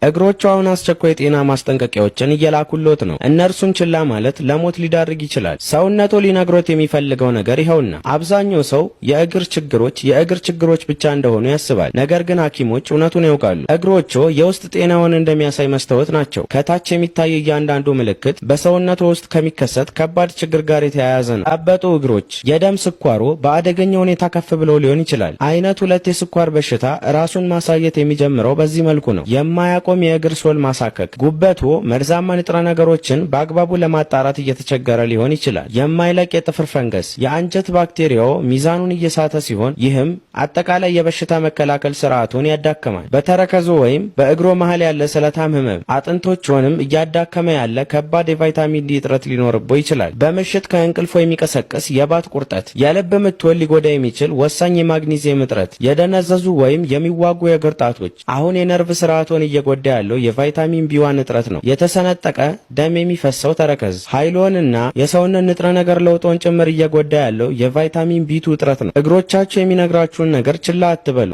እግሮቹ አሁን አስቸኳይ የጤና ማስጠንቀቂያዎችን እየላኩሎት ነው። እነርሱን ችላ ማለት ለሞት ሊዳርግ ይችላል። ሰውነቱ ሊነግሮት የሚፈልገው ነገር ይኸውና። አብዛኛው ሰው የእግር ችግሮች ብቻ እንደሆኑ ያስባል። ነገር ግን ሐኪሞች እውነቱን ያውቃሉ። እግሮቹ የውስጥ ጤናውን እንደሚያሳይ መስታወት ናቸው። ከታች የሚታይ እያንዳንዱ ምልክት በሰውነቱ ውስጥ ከሚከሰት ከባድ ችግር ጋር የተያያዘ ነው። ያበጡ እግሮች፣ የደም ስኳሩ በአደገኛ ሁኔታ ከፍ ብሎ ሊሆን ይችላል። አይነት 2 የስኳር በሽታ ራሱን ማሳየት የሚጀምረው በዚህ መልኩ ነው። የማያቆም የእግር ሶል ማሳከክ፣ ጉበቱ መርዛማ ንጥረ ነገሮችን በአግባቡ ለማጣራት እየተቸገረ ሊሆን ይችላል። የማይለቅ የጥፍር ፈንገስ፣ የአንጀት ባክቴሪያው ሚዛኑን እየሳተ ሲሆን ይህም አጠቃላይ የበሽታ መከላከል ስርዓቱን ያዳክማል። በተረከዙ ወይም በእግሮ መሃል ያለ ስለታም ህመም አጥንቶቹንም እያዳከመ ያለ ከባድ የቫይታሚን ዲ እጥረት ሊኖርቦ ይችላል። በምሽት ከእንቅልፎ የሚቀሰቅስ የባት ቁርጠት፣ የልብ ምትወን ሊጎዳ የሚችል ወሳኝ የማግኒዚየም እጥረት፣ የደነዘዙ ወይም የሚዋጉ የእግር ጣቶች። አሁን የነርቭ ስርዓቱን እየጎዳ ያለው የቫይታሚን ቢ1 እጥረት ነው። የተሰነጠቀ ደም የሚፈሰው ተረከዝ፣ ኃይሎንና የሰውነት ንጥረ ነገር ለውጦን ጭምር እየጎዳ ያለው የቫይታሚን ቢ2 እጥረት ነው። እግሮቻችሁ የሚነግራችሁን ነገር ችላ አትበሉ።